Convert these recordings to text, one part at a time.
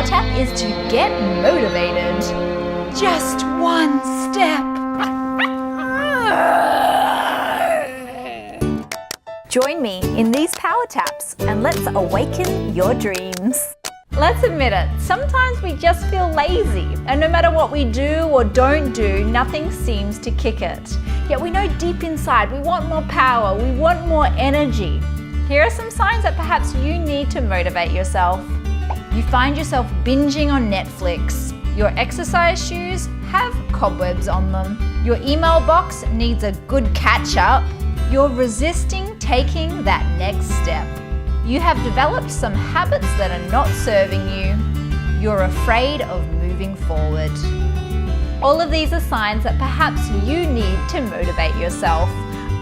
power tap is to get motivated. Just one step. Join me in these power taps and let's awaken your dreams. Let's admit it, sometimes we just feel lazy, and no matter what we do or don't do, nothing seems to kick it. Yet we know deep inside we want more power, we want more energy. Here are some signs that perhaps you need to motivate yourself. You find yourself binging on Netflix. Your exercise shoes have cobwebs on them. Your email box needs a good catch up. You're resisting taking that next step. You have developed some habits that are not serving you. You're afraid of moving forward. All of these are signs that perhaps you need to motivate yourself.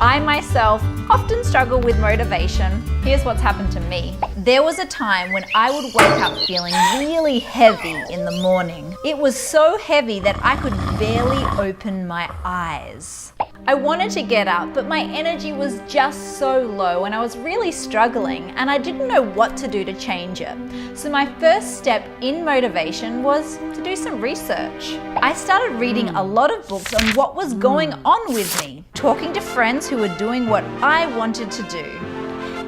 I myself often struggle with motivation. Here's what's happened to me. There was a time when I would wake up feeling really heavy in the morning. It was so heavy that I could barely open my eyes. I wanted to get up, but my energy was just so low and I was really struggling and I didn't know what to do to change it. So my first step in motivation was to do some research. I started reading a lot of books on what was going on with me, talking to friends who were doing what I wanted to do.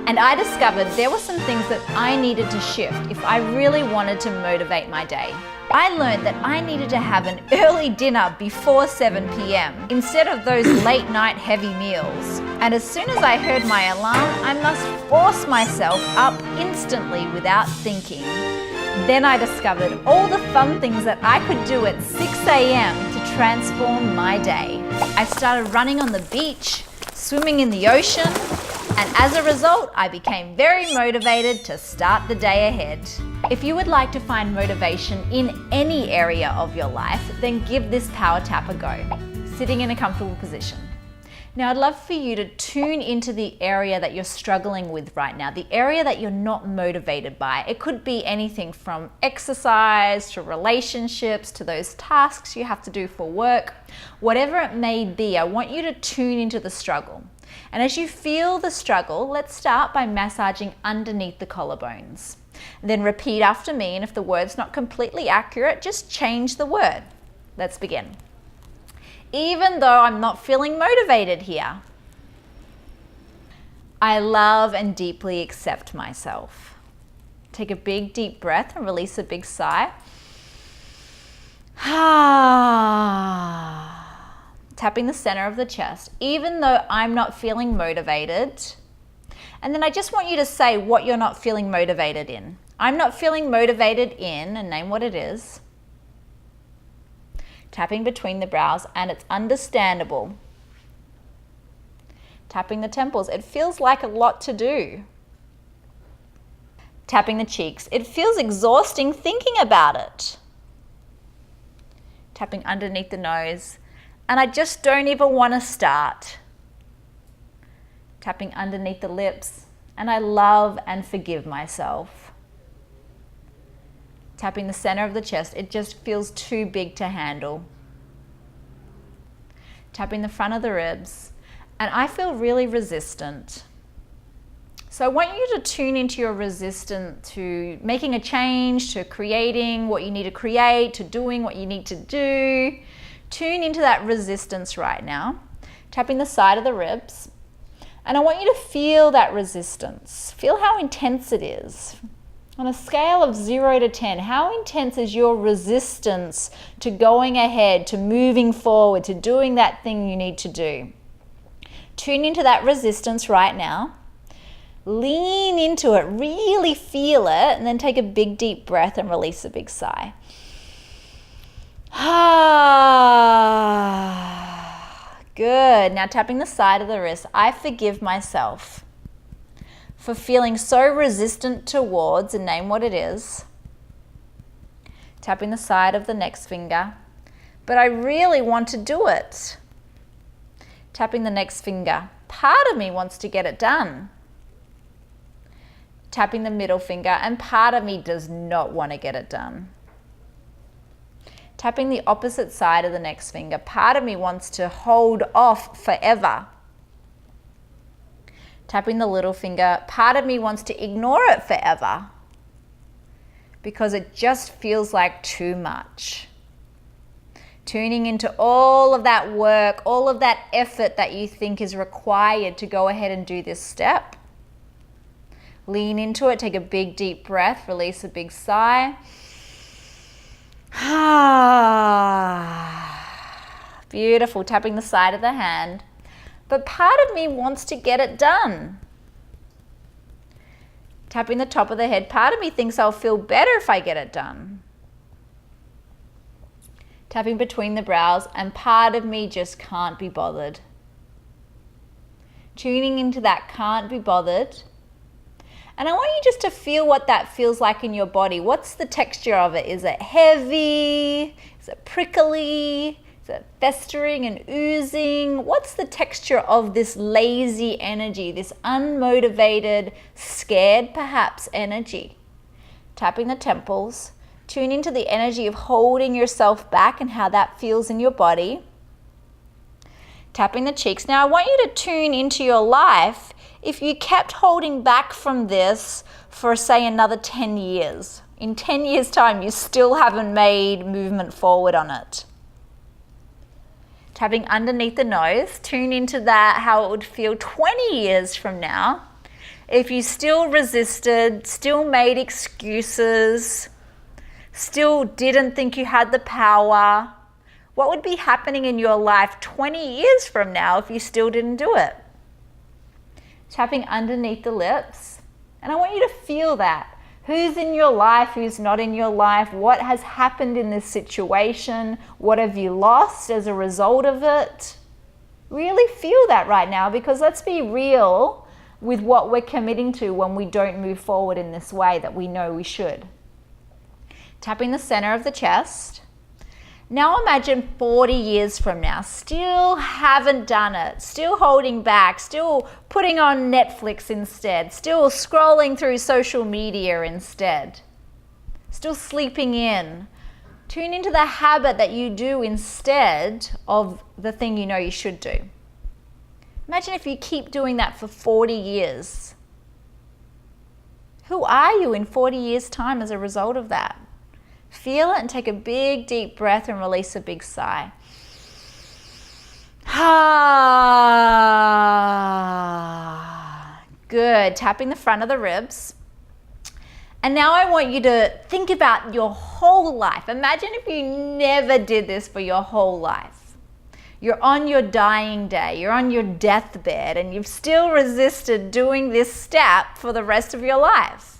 And I discovered there were some things that I needed to shift if I really wanted to motivate my day. I learned that I needed to have an early dinner before 7 p.m. instead of those late night heavy meals. And as soon as I heard my alarm, I must force myself up instantly without thinking. Then I discovered all the fun things that I could do at 6 a.m. to transform my day. I started running on the beach, swimming in the ocean, and as a result, I became very motivated to start the day ahead. If you would like to find motivation in any area of your life, then give this power tap a go, sitting in a comfortable position. Now, I'd love for you to tune into the area that you're struggling with right now, the area that you're not motivated by. It could be anything from exercise to relationships to those tasks you have to do for work. Whatever it may be, I want you to tune into the struggle. And as you feel the struggle, let's start by massaging underneath the collarbones. Then repeat after me, and if the word's not completely accurate, just change the word. Let's begin. Even though I'm not feeling motivated here, I love and deeply accept myself. Take a big deep breath and release a big sigh. Tapping the center of the chest, even though I'm not feeling motivated. And then I just want you to say what you're not feeling motivated in. I'm not feeling motivated in, and name what it is. Tapping between the brows, and it's understandable. Tapping the temples, it feels like a lot to do. Tapping the cheeks, it feels exhausting thinking about it. Tapping underneath the nose, and I just don't even want to start. Tapping underneath the lips, and I love and forgive myself. Tapping the center of the chest, it just feels too big to handle. Tapping the front of the ribs, and I feel really resistant. So I want you to tune into your resistance to making a change, to creating what you need to create, to doing what you need to do. Tune into that resistance right now. Tapping the side of the ribs. And I want you to feel that resistance. Feel how intense it is. On a scale of 0 to 10, how intense is your resistance to going ahead, to moving forward, to doing that thing you need to do? Tune into that resistance right now. Lean into it, really feel it, and then take a big deep breath and release a big sigh. Good. Now tapping the side of the wrist, I forgive myself for feeling so resistant towards, and name what it is. Tapping the side of the next finger, but I really want to do it. Tapping the next finger, part of me wants to get it done. Tapping the middle finger, and part of me does not want to get it done. Tapping the opposite side of the next finger, part of me wants to hold off forever. Tapping the little finger, part of me wants to ignore it forever. because it just feels like too much. Tuning into all of that work, all of that effort that you think is required to go ahead and do this step. Lean into it, take a big deep breath, release a big sigh. Beautiful, tapping the side of the hand. But part of me wants to get it done. Tapping the top of the head, part of me thinks I'll feel better if I get it done. Tapping between the brows, and part of me just can't be bothered. Tuning into that can't be bothered. And I want you just to feel what that feels like in your body. What's the texture of it? Is it heavy? Is it prickly? Is it festering and oozing? What's the texture of this lazy energy, this unmotivated, scared perhaps energy? Tapping the temples. Tune into the energy of holding yourself back and how that feels in your body. Tapping the cheeks. Now I want you to tune into your life if you kept holding back from this for, say, another 10 years. In 10 years' time, you still haven't made movement forward on it. Tapping underneath the nose. Tune into that, how it would feel 20 years from now if you still resisted, still made excuses, still didn't think you had the power. What would be happening in your life 20 years from now if you still didn't do it? Tapping underneath the lips. And I want you to feel that. Who's in your life, who's not in your life? What has happened in this situation? What have you lost as a result of it? Really feel that right now, because let's be real with what we're committing to when we don't move forward in this way that we know we should. Tapping the center of the chest. Now imagine 40 years from now, still haven't done it, still holding back, still putting on Netflix instead, still scrolling through social media instead, still sleeping in. Tune into the habit that you do instead of the thing you know you should do. Imagine if you keep doing that for 40 years. Who are you in 40 years' time as a result of that? Feel it and take a big deep breath and release a big sigh. Good. Tapping the front of the ribs. And now I want you to think about your whole life. Imagine if you never did this for your whole life. You're on your dying day, you're on your deathbed, and you've still resisted doing this step for the rest of your life.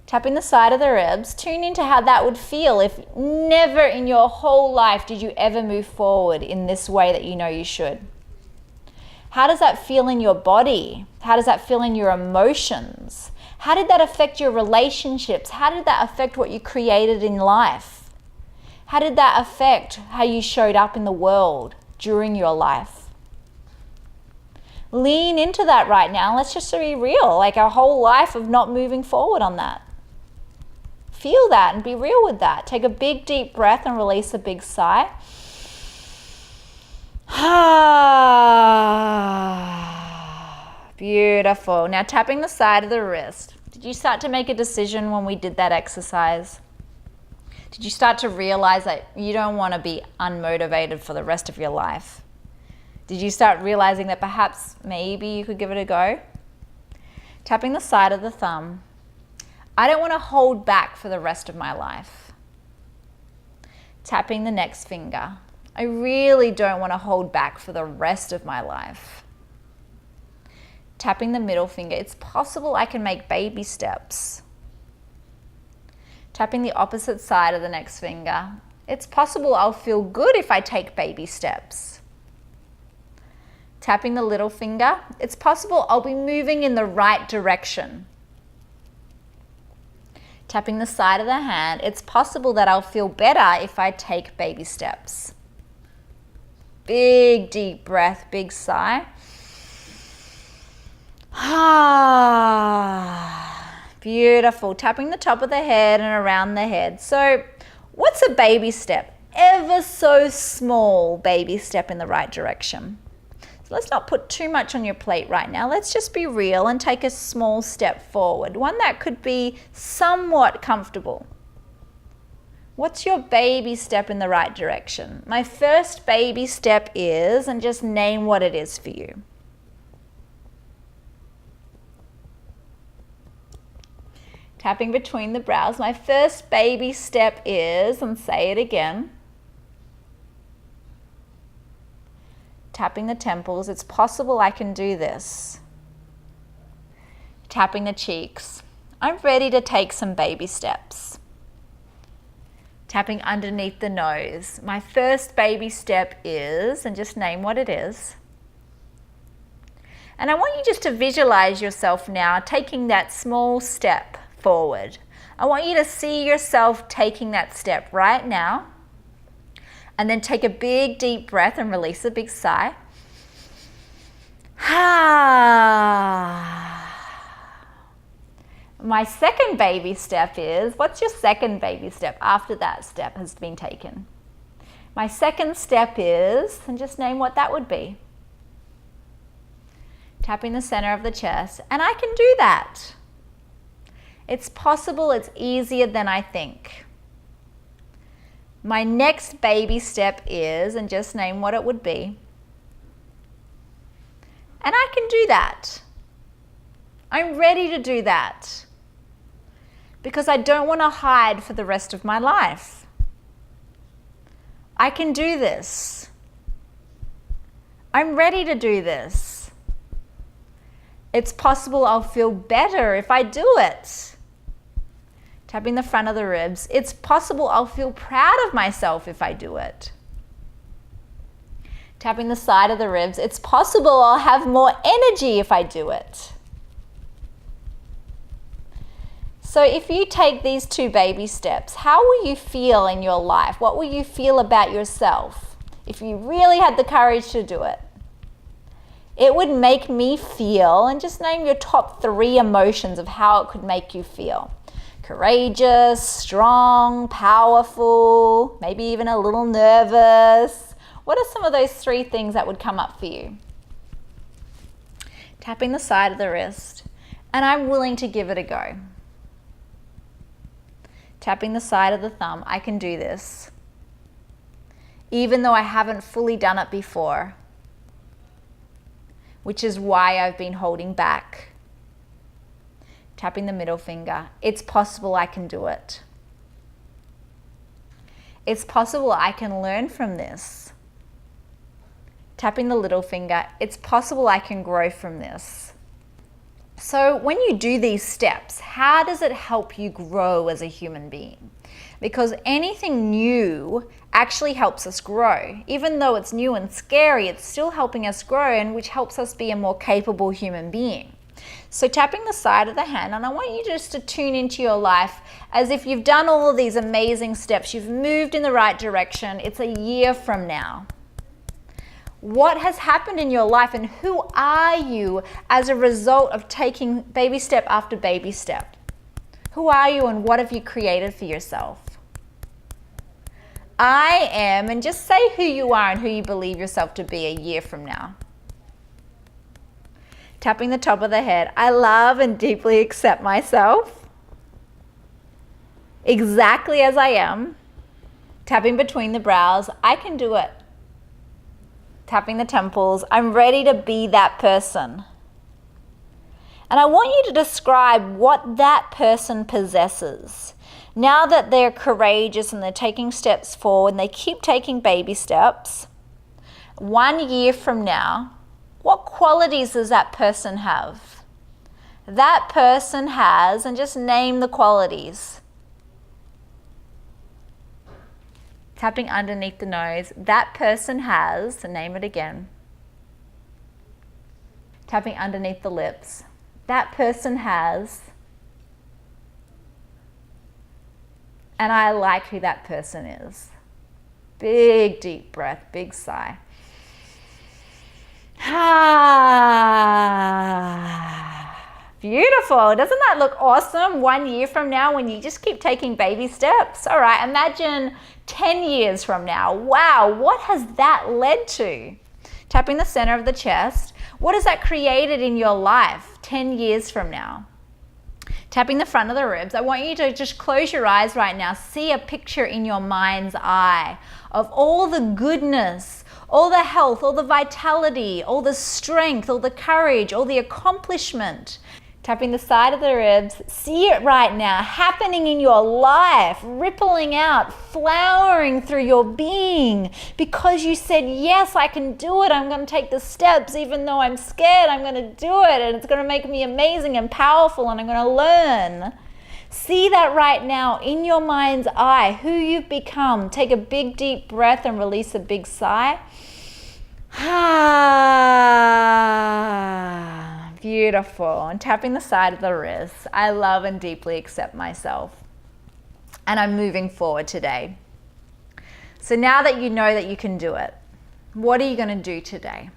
Tapping the side of the ribs, tune into how that would feel if never in your whole life did you ever move forward in this way that you know you should. How does that feel in your body? How does that feel in your emotions? How did that affect your relationships? How did that affect what you created in life? How did that affect how you showed up in the world during your life? Lean into that right now. Let's just be real, like our whole life of not moving forward on that. Feel that and be real with that. Take a big deep breath and release a big sigh. Beautiful. Now tapping the side of the wrist. Did you start to make a decision when we did that exercise? Did you start to realize that you don't want to be unmotivated for the rest of your life? Did you start realizing that perhaps maybe you could give it a go? Tapping the side of the thumb. I don't want to hold back for the rest of my life. Tapping the next finger. I really don't want to hold back for the rest of my life. Tapping the middle finger. It's possible I can make baby steps. Tapping the opposite side of the next finger. It's possible I'll feel good if I take baby steps. Tapping the little finger. It's possible I'll be moving in the right direction. Tapping the side of the hand. It's possible that I'll feel better if I take baby steps. Big deep breath, big sigh. Beautiful. Tapping the top of the head and around the head. So what's a baby step? Ever so small baby step in the right direction. So let's not put too much on your plate right now. Let's just be real and take a small step forward, one that could be somewhat comfortable. What's your baby step in the right direction? My first baby step is, and just name what it is for you. Tapping between the brows. My first baby step is, and say it again. Tapping the temples. It's possible I can do this. Tapping the cheeks. I'm ready to take some baby steps. Tapping underneath the nose. My first baby step is, and just name what it is. And I want you just to visualize yourself now taking that small step forward. I want you to see yourself taking that step right now. And then take a big deep breath and release a big sigh. My second baby step is, what's your second baby step after that step has been taken? My second step is, and just name what that would be. Tapping the center of the chest, and I can do that. It's possible, it's easier than I think. My next baby step is, and just name what it would be. And I can do that. I'm ready to do that. Because I don't want to hide for the rest of my life. I can do this. I'm ready to do this. It's possible I'll feel better if I do it. Tapping the front of the ribs. It's possible I'll feel proud of myself if I do it. Tapping the side of the ribs. It's possible I'll have more energy if I do it. So if you take these 2 baby steps, how will you feel in your life? What will you feel about yourself if you really had the courage to do it? It would make me feel, and just name your top 3 emotions of how it could make you feel. Courageous, strong, powerful, maybe even a little nervous. What are some of those 3 things that would come up for you? Tapping the side of the wrist, and I'm willing to give it a go. Tapping the side of the thumb, I can do this. Even though I haven't fully done it before, which is why I've been holding back. Tapping the middle finger, it's possible I can do it. It's possible I can learn from this. Tapping the little finger, it's possible I can grow from this. So when you do these steps, how does it help you grow as a human being? Because anything new actually helps us grow. Even though it's new and scary, it's still helping us grow, and which helps us be a more capable human being. So tapping the side of the hand, and I want you just to tune into your life as if you've done all of these amazing steps, you've moved in the right direction, it's a year from now. What has happened in your life, and who are you as a result of taking baby step after baby step? Who are you, and what have you created for yourself? I am, and just say who you are and who you believe yourself to be a year from now. Tapping the top of the head, I love and deeply accept myself exactly as I am. Tapping between the brows, I can do it. Tapping the temples, I'm ready to be that person. And I want you to describe what that person possesses. Now that they're courageous and they're taking steps forward and they keep taking baby steps, 1 year from now, what qualities does that person have? That person has, and just name the qualities. Tapping underneath the nose, that person has, and name it again. Tapping underneath the lips, that person has, and I like who that person is. Big deep breath, big sigh. Beautiful. Doesn't that look awesome? 1 year from now, when you just keep taking baby steps. All right, imagine 10 years from now. Wow, what has that led to? Tapping the center of the chest. What has that created in your life 10 years from now? Tapping the front of the ribs. I want you to just close your eyes right now. See a picture in your mind's eye of all the goodness, all the health, all the vitality, all the strength, all the courage, all the accomplishment. Tapping the side of the ribs. See it right now happening in your life, rippling out, flowering through your being because you said, yes, I can do it. I'm going to take the steps even though I'm scared. I'm going to do it and it's going to make me amazing and powerful and I'm going to learn. See that right now in your mind's eye, who you've become. Take a big deep breath and release a big sigh. Beautiful. And tapping the side of the wrist. I love and deeply accept myself. And I'm moving forward today. So now that you know that you can do it, what are you going to do today?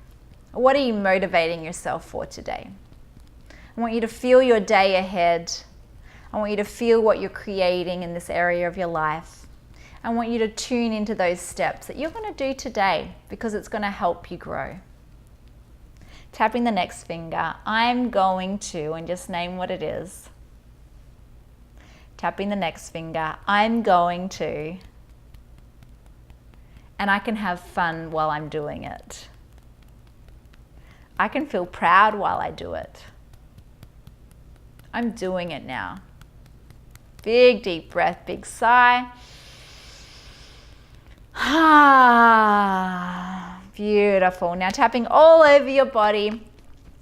What are you motivating yourself for today? I want you to feel your day ahead. I want you to feel what you're creating in this area of your life. I want you to tune into those steps that you're going to do today because it's going to help you grow. Tapping the next finger, I'm going to, and just name what it is. Tapping the next finger, I'm going to, and I can have fun while I'm doing it. I can feel proud while I do it. I'm doing it now. Big deep breath, big sigh. Beautiful. Now tapping all over your body.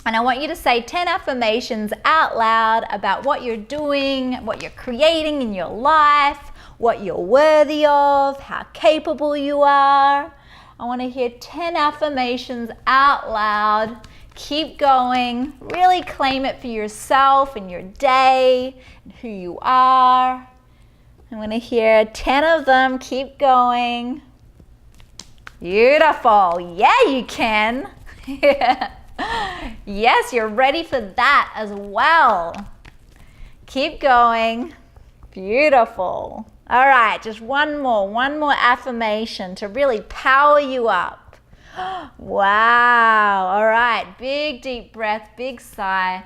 And I want you to say 10 affirmations out loud about what you're doing, what you're creating in your life, what you're worthy of, how capable you are. I want to hear 10 affirmations out loud. Keep going. Really claim it for yourself and your day and who you are. I'm going to hear 10 of them. Keep going. Beautiful. Yeah, you can. Yes, you're ready for that as well. Keep going. Beautiful. All right, just one more affirmation to really power you up. Wow. All right, big deep breath, big sigh.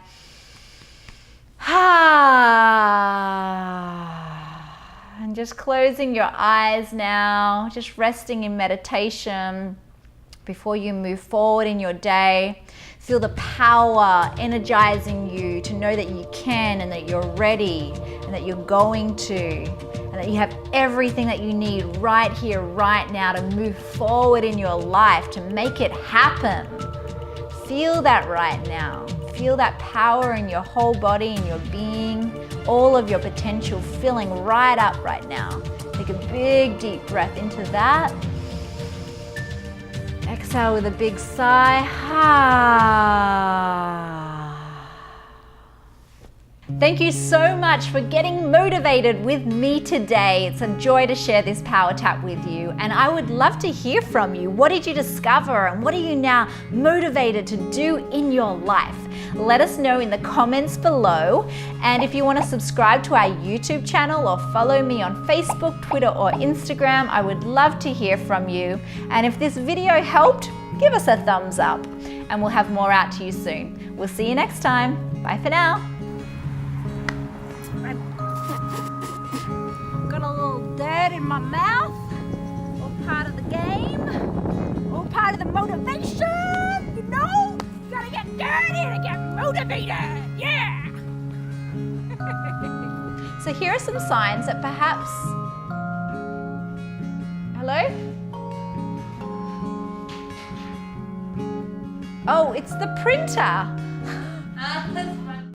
And just closing your eyes now, just resting in meditation before you move forward in your day. Feel the power energizing you to know that you can and that you're ready and that you're going to and that you have everything that you need right here, right now to move forward in your life, to make it happen. Feel that right now. Feel that power in your whole body, in your being, all of your potential filling right up right now. Take a big deep breath into that. Exhale with a big sigh. Thank you so much for getting motivated with me today. It's a joy to share this power tap with you, and I would love to hear from you. What did you discover and what are you now motivated to do in your life? Let us know in the comments below, and if you want to subscribe to our YouTube channel or follow me on Facebook, Twitter or Instagram, I would love to hear from you. And if this video helped, give us a thumbs up and we'll have more out to you soon. We'll see you next time. Bye for now. Got a little dirt in my mouth, all part of the game, all part of the motivation, you know? You gotta get dirty to get motivated, yeah! So here are some signs that perhaps, hello? Oh, it's the printer.